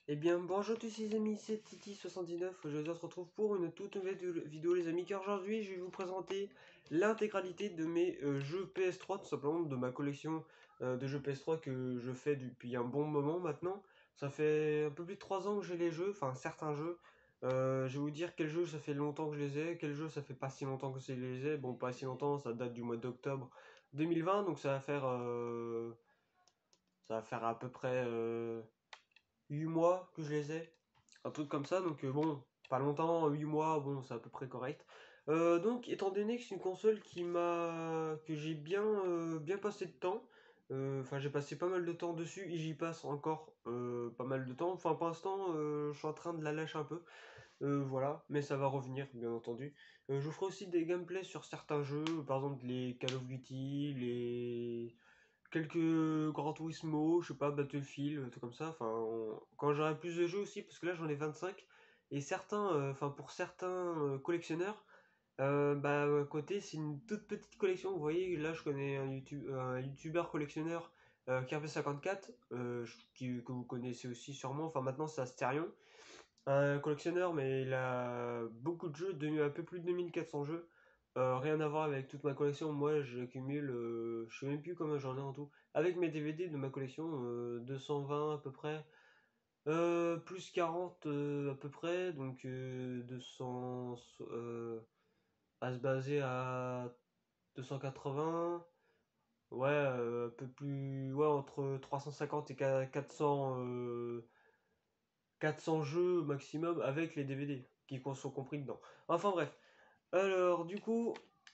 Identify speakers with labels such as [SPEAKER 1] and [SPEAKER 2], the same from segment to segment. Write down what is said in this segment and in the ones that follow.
[SPEAKER 1] Eh bien, bonjour tous les amis, c'est Titi79. Aujourd'hui, on se retrouve pour une toute nouvelle vidéo, les amis. Car aujourd'hui, je vais vous présenter l'intégralité de mes jeux PS3, tout simplement de ma collection de jeux PS3 que je fais depuis un bon moment maintenant. Ça fait un peu plus de 3 ans que j'ai les jeux, enfin certains jeux. Je vais vous dire quels jeux ça fait longtemps que je les ai, quels jeux ça fait pas si longtemps que je les ai. Bon, pas si longtemps, ça date du mois d'octobre 2020, donc ça va faire à peu près 8 mois que je les ai, un truc comme ça, donc bon, pas longtemps, 8 mois, bon, c'est à peu près correct. Donc, étant donné que c'est une console que j'ai bien passé de temps, enfin j'ai passé pas mal de temps dessus, et j'y passe encore pas mal de temps, enfin pour l'instant je suis en train de la lâcher un peu, voilà, mais ça va revenir bien entendu. Je vous ferai aussi des gameplays sur certains jeux, par exemple les Call of Duty, les quelques Gran Turismo, je sais pas, Battlefield, tout comme ça. Enfin, quand j'aurai plus de jeux aussi, parce que là j'en ai 25, et certains, enfin pour certains collectionneurs, bah à côté c'est une toute petite collection. Vous voyez, là je connais un YouTuber collectionneur, Kerb54, que vous connaissez aussi sûrement. Enfin maintenant c'est Asterion, un collectionneur, mais il a beaucoup de jeux, un peu plus de 2400 jeux. Rien à voir avec toute ma collection. Moi, j'accumule, je sais même plus combien j'en ai en tout. Avec mes DVD de ma collection, 220 à peu près, plus 40 à peu près, donc 200 à se baser à 280. Ouais, un peu plus, ouais, entre 350 et 400, 400 jeux maximum avec les DVD qui sont compris dedans. Enfin bref. Alors du coup,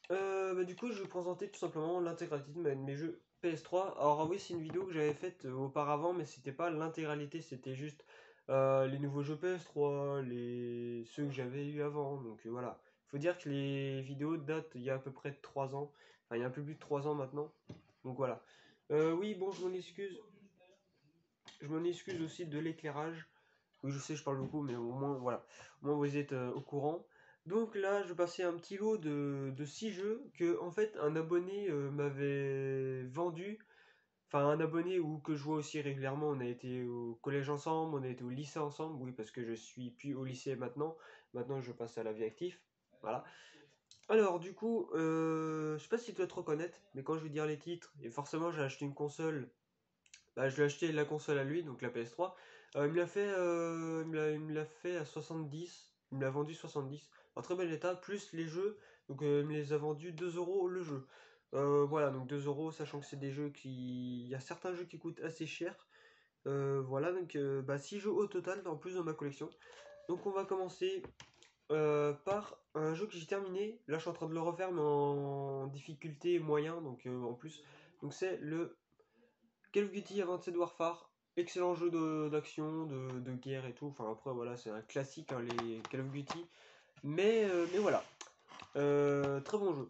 [SPEAKER 1] je vais présenter tout simplement l'intégralité de mes jeux PS3. Alors ah oui, c'est une vidéo que j'avais faite auparavant, mais c'était pas l'intégralité, c'était juste les nouveaux jeux PS3, ceux que j'avais eu avant. Donc voilà. Il faut dire que les vidéos datent il y a à peu près 3 ans. Enfin, il y a un peu plus de 3 ans maintenant. Donc voilà. Oui, bon, je m'en excuse. Je m'en excuse aussi de l'éclairage. Oui, je sais, je parle beaucoup, mais au moins, voilà. Au moins, vous êtes au courant. Donc là, je passais un petit lot de 6 jeux que, en fait, un abonné m'avait vendu. Enfin, un abonné ou que je vois aussi régulièrement. On a été au collège ensemble, on a été au lycée ensemble. Oui, parce que je suis plus au lycée maintenant. Maintenant, je passe à la vie active. Voilà. Alors, du coup, je sais pas si tu dois te reconnaître, mais quand je vais dire les titres, et forcément, j'ai acheté une console, bah, je lui ai acheté la console à lui, donc la PS3. Il me l'a fait à 70. Il me l'a vendu 70. En très bon état, plus les jeux. Donc il me les a vendus 2 euros le jeu. Voilà, donc 2 euros, sachant que c'est des jeux qui. Il y a certains jeux qui coûtent assez cher. Voilà, donc bah, 6 jeux au total, en plus dans ma collection. Donc on va commencer par un jeu que j'ai terminé. Là, je suis en train de le refaire, mais en difficulté moyen, donc en plus. Donc c'est le Call of Duty Advanced Warfare, excellent jeu d'action, de guerre et tout. Enfin après voilà, c'est un classique hein, les Call of Duty. Mais voilà, très bon jeu.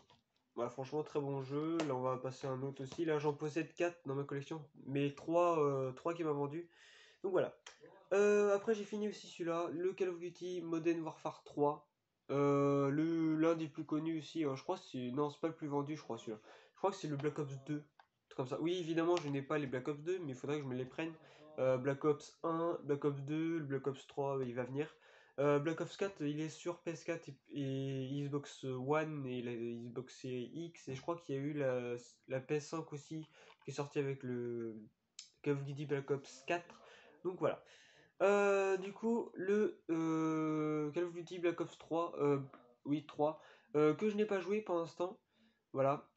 [SPEAKER 1] Voilà, franchement très bon jeu. Là on va passer à un autre aussi. Là j'en possède 4 dans ma collection, mais 3 qui m'a vendu. Donc voilà. Après j'ai fini aussi celui-là, le Call of Duty Modern Warfare 3. L'un des plus connus aussi, hein. Je crois que c'est. Non, c'est pas le plus vendu, je crois celui-là. Je crois que c'est le Black Ops 2. Comme ça. Oui, évidemment, je n'ai pas les Black Ops 2, mais il faudrait que je me les prenne. Black Ops 1, Black Ops 2, le Black Ops 3, il va venir. Black Ops 4, il est sur PS4 et Xbox One et la Xbox Series X. Et je crois qu'il y a eu la PS5 aussi qui est sortie avec le Call of Duty Black Ops 4. Donc voilà. Du coup, le Call of Duty Black Ops 3, oui 3, que je n'ai pas joué pour l'instant. Voilà.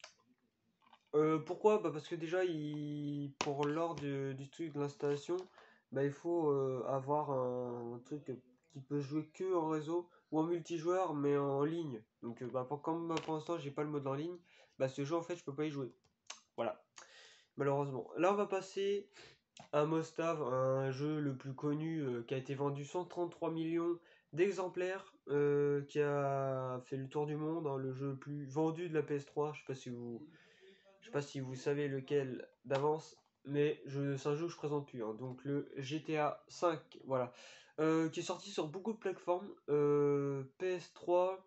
[SPEAKER 1] Pourquoi? Bah parce que déjà, pour lors du truc de l'installation, bah, il faut avoir un truc qui peut jouer que en réseau ou en multijoueur, mais en ligne. Donc, bah, comme pour l'instant, j'ai pas le mode en ligne, bah, ce jeu en fait, je peux pas y jouer. Voilà, malheureusement. Là, on va passer à Mostave, un jeu le plus connu qui a été vendu 133 millions d'exemplaires, qui a fait le tour du monde, hein, le jeu le plus vendu de la PS3. Je sais pas si vous savez lequel d'avance, mais c'est un jeu que je présente plus, hein. Donc le GTA 5, voilà. Qui est sorti sur beaucoup de plateformes, PS3,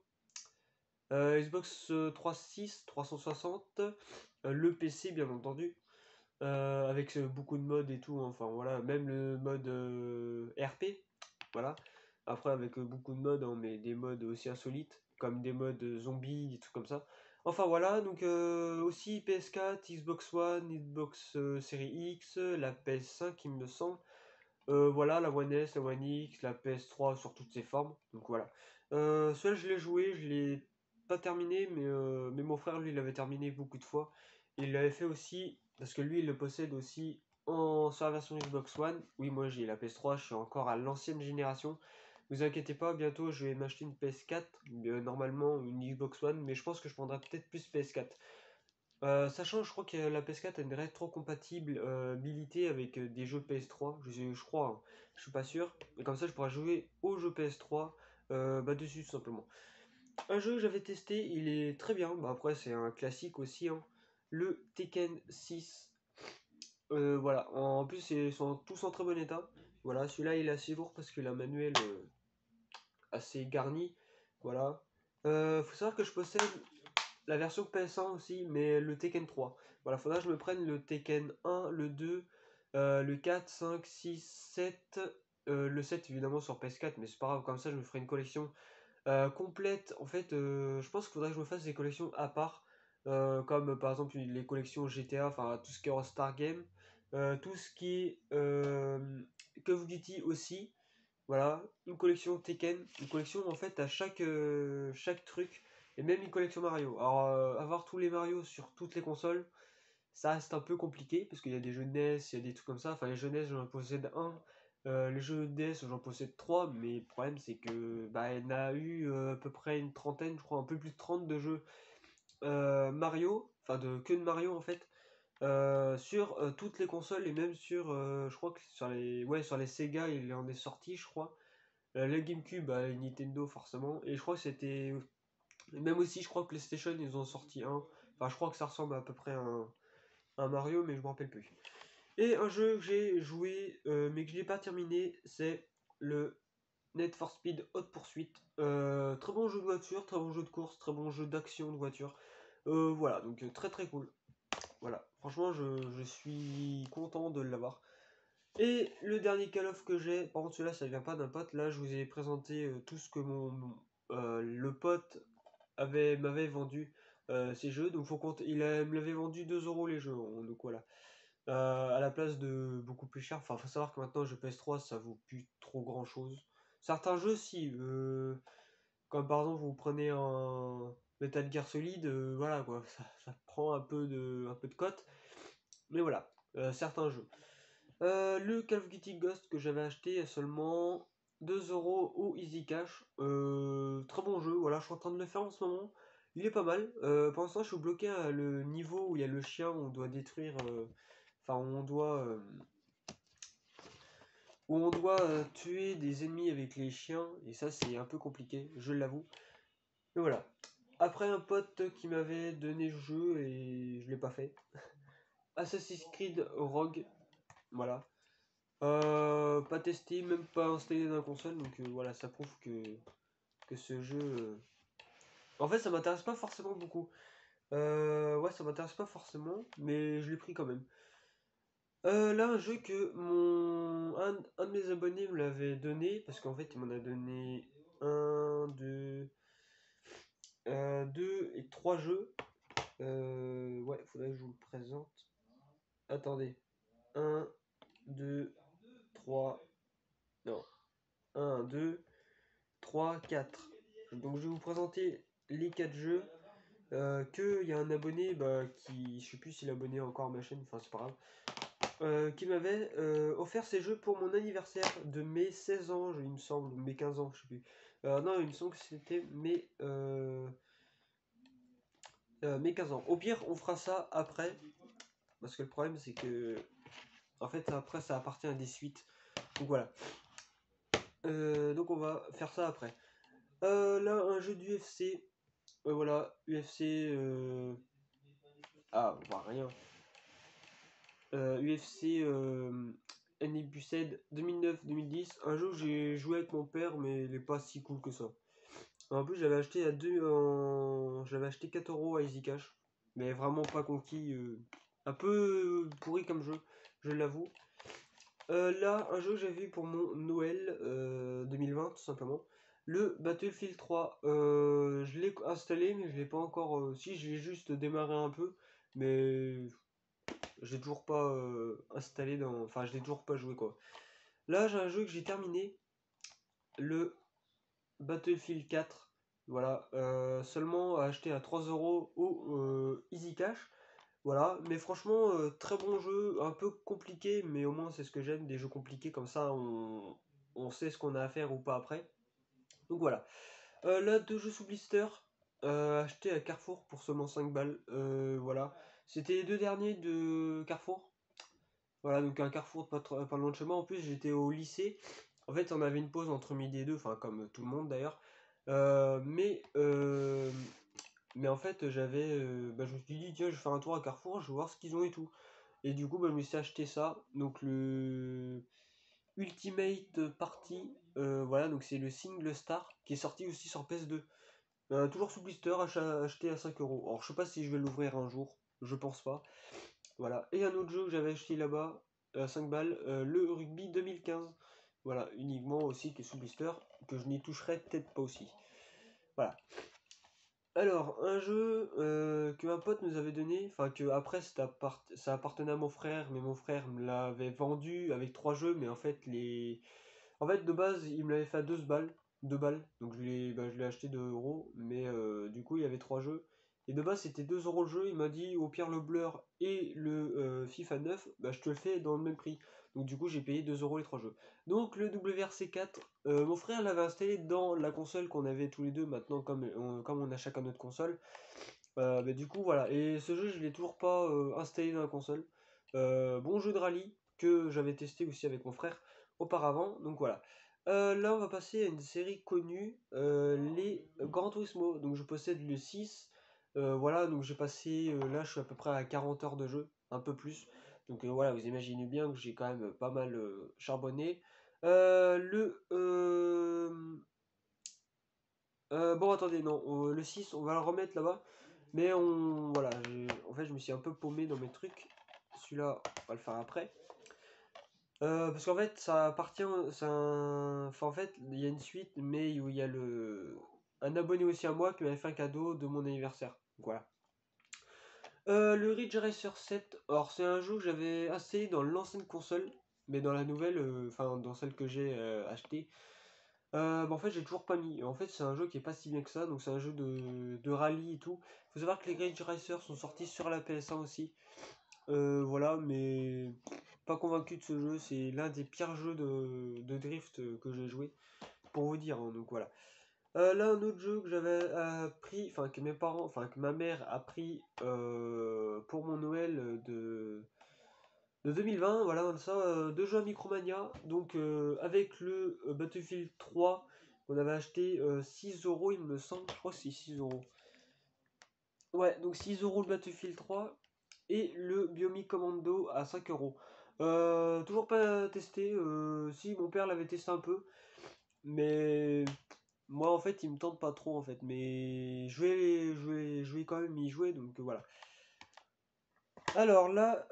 [SPEAKER 1] Xbox 360, le PC bien entendu. avec beaucoup de modes et tout, enfin voilà, même le mode RP, voilà. Après, avec beaucoup de modes, hein, mais des modes aussi insolites, comme des modes zombies, des trucs comme ça. Enfin voilà, donc aussi PS4, Xbox One, Xbox Series X, la PS5, il me semble. Voilà, la One S, la One X, la PS3 sur toutes ses formes. Donc voilà. Celui-là, je l'ai joué, je l'ai pas terminé, mais mon frère, lui, il l'avait terminé beaucoup de fois. Il l'avait fait aussi, parce que lui, il le possède aussi sur la version Xbox One. Oui, moi, j'ai la PS3, je suis encore à l'ancienne génération. Vous inquiétez pas, bientôt, je vais m'acheter une PS4, normalement une Xbox One, mais je pense que je prendrai peut-être plus PS4. Sachant, je crois que la PS4 a une rétrocompatibilité avec des jeux PS3, je crois, hein. Je suis pas sûr. Et comme ça, je pourrais jouer aux jeux PS3 dessus tout simplement. Un jeu que j'avais testé, il est très bien. Bah, après, c'est un classique aussi, hein. Le Tekken 6. Voilà. En plus, ils sont tous en très bon état. Voilà, celui-là, il est assez lourd parce qu'il a un manuel assez garni. Voilà. Faut savoir que je possède la version PS1 aussi, mais le Tekken 3. Voilà, faudra que je me prenne le Tekken 1, le 2, le 4, 5, 6, 7, le 7 évidemment sur PS4, mais c'est pas grave, comme ça je me ferai une collection complète. En fait, je pense qu'il faudrait que je me fasse des collections à part, comme par exemple les collections GTA, enfin tout ce qui est All-Star Game, tout ce qui est Call of Duty aussi. Voilà, une collection Tekken, une collection en fait à chaque truc, et même une collection Mario. Alors, avoir tous les Mario sur toutes les consoles, ça reste un peu compliqué, parce qu'il y a des jeux NES, il y a des trucs comme ça. Enfin, les jeux NES, j'en possède un, les jeux DS, j'en possède trois, mais le problème c'est que bah, il y en a eu à peu près une trentaine, je crois, un peu plus de 30 de jeux Mario, enfin que de Mario en fait. Sur toutes les consoles et même sur, je crois que sur les Sega, il en est sorti, je crois. Le GameCube, bah, Nintendo forcément. Et je crois que c'était. Même aussi, je crois que PlayStation, ils ont sorti un. Enfin, je crois que ça ressemble à peu près à un Mario, mais je me rappelle plus. Et un jeu que j'ai joué, mais que je n'ai pas terminé, c'est le Need for Speed Hot Pursuit. Très bon jeu de voiture, très bon jeu de course, très bon jeu d'action de voiture. Voilà, donc très très cool. Voilà, franchement, je suis content de l'avoir. Et le dernier Call of que j'ai, par contre celui-là ça vient pas d'un pote, là je vous ai présenté tout ce que le pote m'avait vendu ces jeux, donc faut compter, me l'avait vendu 2 euros les jeux, donc voilà. À la place de beaucoup plus cher, enfin faut savoir que maintenant le jeu PS3 ça vaut plus trop grand chose. Certains jeux si, comme par exemple vous prenez un Metal Gear Solid, voilà quoi, ça prend un peu de cote, mais voilà, certains jeux. Le Call of Duty Ghost que j'avais acheté à seulement 2 euros au Easy Cash. Très bon jeu, voilà, je suis en train de le faire en ce moment. Il est pas mal. Pour l'instant, je suis bloqué à le niveau où il y a le chien, où on doit détruire. Enfin, où on doit tuer des ennemis avec les chiens. Et ça, c'est un peu compliqué, je l'avoue. Mais voilà. Après, un pote qui m'avait donné le jeu et je l'ai pas fait. Assassin's Creed Rogue. Voilà. Pas testé, même pas installé dans la console, donc voilà, ça prouve que ce jeu. En fait, ça m'intéresse pas forcément beaucoup. Ouais, ça m'intéresse pas forcément, mais je l'ai pris quand même. Là, un jeu que un de mes abonnés me l'avait donné, parce qu'en fait, il m'en a donné un, deux et trois jeux. Ouais, faudrait que je vous le présente. Attendez. Un, 2, 3. Non. Un, 2, 3, 4. Donc je vais vous présenter les 4 jeux. Que il y a un abonné qui, je sais plus s'il est abonné encore à ma chaîne, enfin c'est pas grave, qui m'avait offert ces jeux pour mon anniversaire de mes 16 ans, il me semble, ou mes 15 ans, je sais plus. Non, il me semble que c'était mes 15 ans. Au pire, on fera ça après, parce que le problème c'est que, en fait, après ça appartient à des suites. Donc voilà. Donc on va faire ça après. Là, un jeu d'UFC. Voilà, UFC. Ah, on voit rien. UFC Unibused 2009-2010. Un jeu où j'ai joué avec mon père, mais il est pas si cool que ça. En plus, j'avais acheté 4 euros à Easy Cash. Mais vraiment pas conquis. un peu pourri comme jeu, je l'avoue. Là, un jeu que j'avais vu pour mon Noël 2020, tout simplement. Le Battlefield 3. Je l'ai installé, mais je l'ai pas encore. Si, je l'ai juste démarré un peu, mais j'ai toujours pas installé dans. Enfin, je l'ai toujours pas joué quoi. Là, j'ai un jeu que j'ai terminé, le Battlefield 4. Voilà, seulement à acheter à 3 € au Easy Cash. Voilà, mais franchement, très bon jeu, un peu compliqué, mais au moins c'est ce que j'aime, des jeux compliqués, comme ça on sait ce qu'on a à faire ou pas après. Donc voilà. Là, deux jeux sous blister, achetés à Carrefour pour seulement 5 balles. Voilà, c'était les deux derniers de Carrefour. Voilà, donc un Carrefour pas loin de chez moi. En plus, j'étais au lycée. En fait, on avait une pause entre midi et deux, enfin comme tout le monde d'ailleurs. Euh, mais, euh, mais en fait, je me suis dit, tiens, je vais faire un tour à Carrefour, je vais voir ce qu'ils ont et tout. Et du coup, je me suis acheté ça. Donc le Ultimate Party, voilà, donc c'est le Single Star qui est sorti aussi sur PS2. Toujours sous blister, acheté à 5 €. Alors, je sais pas si je vais l'ouvrir un jour, je pense pas. Voilà. Et un autre jeu que j'avais acheté là-bas, à 5 balles, le Rugby 2015. Voilà, uniquement aussi que sous blister, que je n'y toucherai peut-être pas aussi. Voilà. Alors, un jeu que un pote nous avait donné, enfin que après ça appartenait à mon frère, mais mon frère me l'avait vendu avec 3 jeux, mais en fait de base il me l'avait fait à 2 balles, 2 balles, donc je l'ai acheté 2 €, mais du coup il y avait 3 jeux, et de base c'était 2 € le jeu, il m'a dit au pire le Blur et le FIFA 9, bah je te le fais dans le même prix, donc du coup j'ai payé 2 € les 3 jeux. Donc le WRC4, mon frère l'avait installé dans la console qu'on avait tous les deux. Maintenant, comme on a chacun notre console, bah, du coup voilà. Et ce jeu, je l'ai toujours pas installé dans la console. Bon jeu de rallye que j'avais testé aussi avec mon frère auparavant. Donc voilà. Là, on va passer à une série connue, les Gran Turismo. Donc je possède le 6. Voilà, donc j'ai passé, là je suis à peu près à 40 heures de jeu, un peu plus. Donc voilà, vous imaginez bien que j'ai quand même pas mal charbonné. Bon, attendez, non, le 6 on va le remettre là-bas. Mais voilà, en fait, je me suis un peu paumé dans mes trucs. Celui-là, on va le faire après. Parce qu'en fait, ça appartient. Enfin, en fait, il y a une suite, mais où il y a un abonné aussi à moi qui m'avait fait un cadeau de mon anniversaire. Donc, voilà. Le Ridge Racer 7, alors c'est un jeu que j'avais assez dans l'ancienne console, mais dans la nouvelle, enfin dans celle que j'ai achetée, bah, en fait, j'ai toujours pas mis. En fait, c'est un jeu qui est pas si bien que ça, donc c'est un jeu de rallye et tout. Faut savoir que les Ridge Racer sont sortis sur la PS1 aussi. Voilà, mais pas convaincu de ce jeu. C'est l'un des pires jeux de drift que j'ai joué, pour vous dire, hein, donc voilà. Là, un autre jeu que j'avais pris, enfin que mes parents, enfin que ma mère a pris pour mon Noël de 2020, voilà, comme ça, deux jeux à Micromania, donc avec le Battlefield 3 qu'on avait acheté 6 € il me semble, je crois que c'est 6 €. Ouais, donc 6 € le Battlefield 3 et le Biomic Commando à 5 €. Toujours pas testé, si mon père l'avait testé un peu, mais moi en fait il me tente pas trop en fait, mais je vais quand même y jouer, donc voilà. Alors là,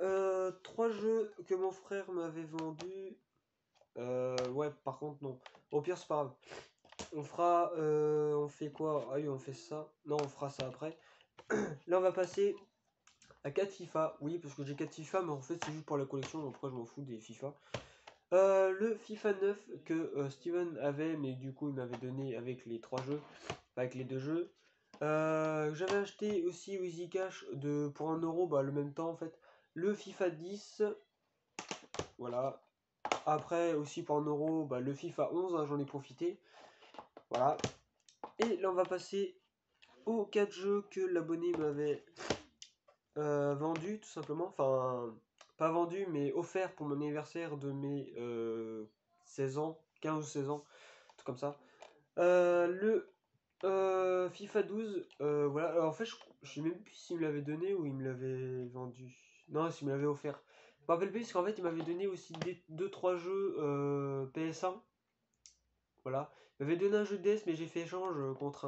[SPEAKER 1] 3 jeux que mon frère m'avait vendus. Ouais, par contre, non. Au pire, c'est pas grave. On fait quoi? Ah oui, on fait ça. Non, on fera ça après. Là, on va passer à 4 FIFA. Oui, parce que j'ai 4 FIFA, mais en fait, c'est juste pour la collection. Donc, pourquoi je m'en fous des FIFA? Le FIFA 9 que Steven avait, mais du coup, il m'avait donné avec les 3 jeux. Avec les 2 jeux. J'avais acheté aussi au Easy Cash pour 1 €, bah, le même temps en fait. Le FIFA 10. Voilà. Après, aussi pour 1 €, bah, le FIFA 11, hein, j'en ai profité. Voilà. Et là, on va passer aux 4 jeux que l'abonné m'avait vendu, tout simplement. Enfin, pas vendu, mais offert pour mon anniversaire de mes 16 ans, 15 ou 16 ans, tout comme ça. Le FIFA 12, voilà. Alors, en fait, je sais même plus s'il me l'avait donné ou il me l'avait vendu. Non, s'il me l'avait offert. Je me rappelle plus parce qu'en fait, il m'avait donné aussi 2-3 jeux PS1. Voilà. Il m'avait donné un jeu de DS, mais j'ai fait échange contre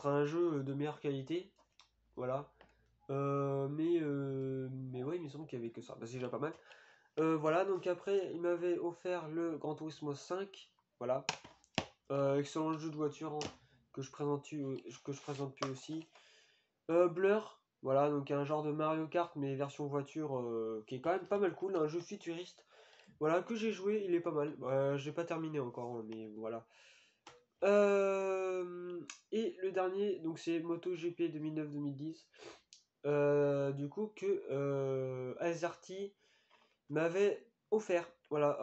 [SPEAKER 1] un jeu de meilleure qualité. Voilà. Mais ouais, il me semble qu'il y avait que ça. Bah, c'est déjà pas mal. Voilà, donc après, il m'avait offert le Gran Turismo 5. Voilà. Excellent jeu de voiture, hein, que je présente plus aussi. Blur, voilà, donc un genre de Mario Kart, mais version voiture, qui est quand même pas mal cool, un jeu futuriste. Voilà, que j'ai joué, il est pas mal. J'ai pas terminé encore, hein, mais voilà. Et le dernier, donc c'est MotoGP 2009-2010. Du coup, que Azerty m'avait offert. Voilà,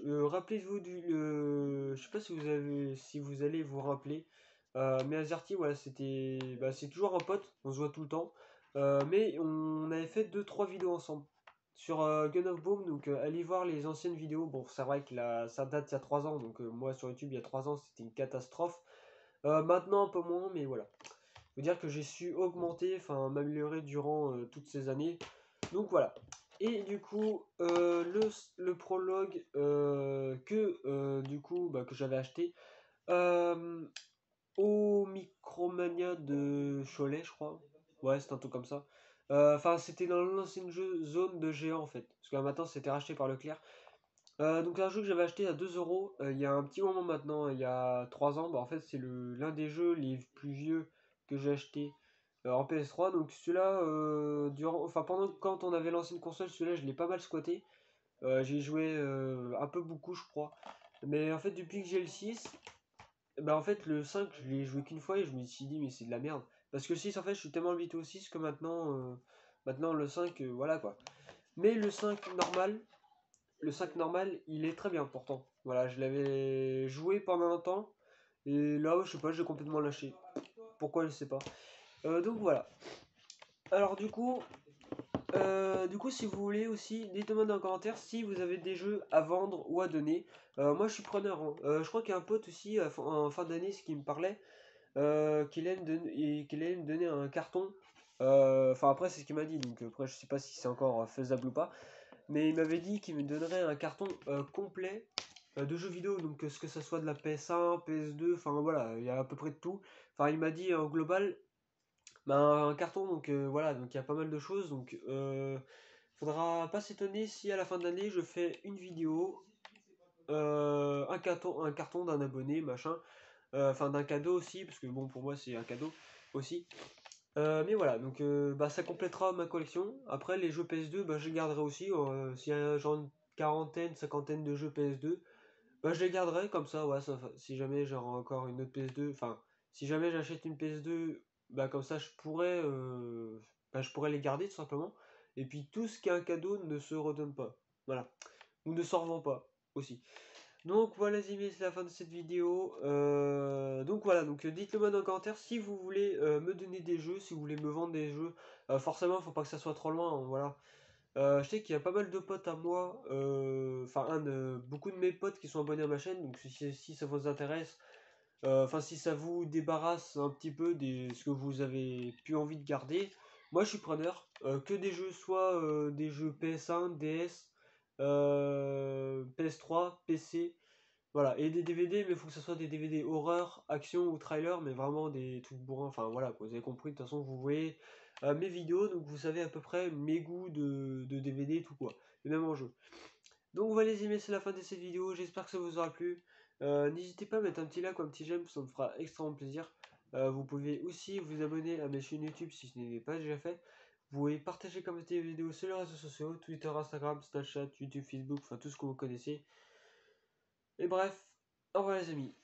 [SPEAKER 1] rappelez-vous je sais pas si vous allez vous rappeler, mais Azerty, voilà, c'est toujours un pote, on se voit tout le temps, mais on avait fait 2-3 vidéos ensemble sur Gun of Boom, donc allez voir les anciennes vidéos. Bon, c'est vrai que ça date il y a 3 ans, donc moi sur YouTube il y a 3 ans c'était une catastrophe. Maintenant un peu moins, mais voilà. Faut dire que j'ai su augmenter, enfin m'améliorer durant toutes ces années. Donc voilà. Et du coup, le prologue que j'avais acheté euh, au Micromania de Cholet, je crois. Ouais, c'est un truc comme ça. Enfin, c'était dans l'ancienne zone de géant en fait. Parce qu'un matin, c'était racheté par Leclerc. Donc, c'est un jeu que j'avais acheté à 2 € il y a un petit moment maintenant, il y a 3 ans. Bah, en fait, c'est l'un des jeux les plus vieux que j'ai acheté en PS3. Donc, celui-là, pendant quand on avait lancé une console, celui-là, je l'ai pas mal squatté. J'ai joué un peu beaucoup, je crois. Mais en fait, depuis que j'ai le 6, bah, en fait, le 5, je l'ai joué qu'une fois et je me suis dit, mais c'est de la merde. Parce que le 6, en fait, je suis tellement habitué au 6 que maintenant le 5, voilà quoi. Mais le 5 normal, il est très bien pourtant. Voilà, je l'avais joué pendant un temps. Et là, je sais pas, j'ai complètement lâché. Pourquoi, je sais pas. Donc voilà. Alors du coup, si vous voulez aussi, dites-moi dans les commentaires si vous avez des jeux à vendre ou à donner. Moi, je suis preneur, hein. Je crois qu'il y a un pote aussi en fin d'année, ce qui me parlait, qu'il allait me donner un carton. Enfin, après, c'est ce qu'il m'a dit. Donc après, je sais pas si c'est encore faisable ou pas. Mais il m'avait dit qu'il me donnerait un carton complet de jeux vidéo, donc ce que ça soit de la PS1, PS2, enfin voilà, il y a à peu près de tout. Enfin, il m'a dit en global, bah, un carton, donc voilà, donc il y a pas mal de choses, donc faudra pas s'étonner si à la fin de l'année je fais une vidéo, un carton d'un abonné, machin, enfin d'un cadeau aussi, parce que bon, pour moi c'est un cadeau aussi. Mais voilà, donc bah, ça complétera ma collection. Après, les jeux PS2, bah, je les garderai aussi. S'il y a genre une quarantaine, cinquantaine de jeux PS2, bah, je les garderai comme ça. Ouais, si jamais j'aurai encore une autre PS2, enfin, si jamais j'achète une PS2, bah, comme ça, je pourrais les garder tout simplement. Et puis, tout ce qui est un cadeau ne se redonne pas. Voilà. Ou ne s'en revend pas aussi. Donc voilà les amis, c'est la fin de cette vidéo. Donc voilà, donc dites-le moi dans les commentaires si vous voulez me donner des jeux, si vous voulez me vendre des jeux. Forcément, faut pas que ça soit trop loin, hein, voilà. Je sais qu'il y a pas mal de potes à moi, enfin beaucoup de mes potes qui sont abonnés à ma chaîne, donc si ça vous intéresse, enfin si ça vous débarrasse un petit peu de ce que vous avez plus envie de garder, moi je suis preneur. Que des jeux, soit des jeux PS1, DS, PS3, PC. Voilà, et des DVD, mais il faut que ce soit des DVD horreur, action ou trailer, mais vraiment des trucs bourrins. Enfin voilà, quoi, vous avez compris. De toute façon, vous voyez mes vidéos, donc vous savez à peu près mes goûts de DVD, tout quoi. Et même en jeu. Donc voilà les amis, c'est la fin de cette vidéo. J'espère que ça vous aura plu. N'hésitez pas à mettre un petit like ou un petit j'aime, ça me fera extrêmement plaisir. Vous pouvez aussi vous abonner à mes chaînes YouTube si ce n'est pas déjà fait. Vous pouvez partager comme cette vidéo sur les réseaux sociaux, Twitter, Instagram, Snapchat, YouTube, Facebook, enfin tout ce que vous connaissez. Et bref, au revoir les amis.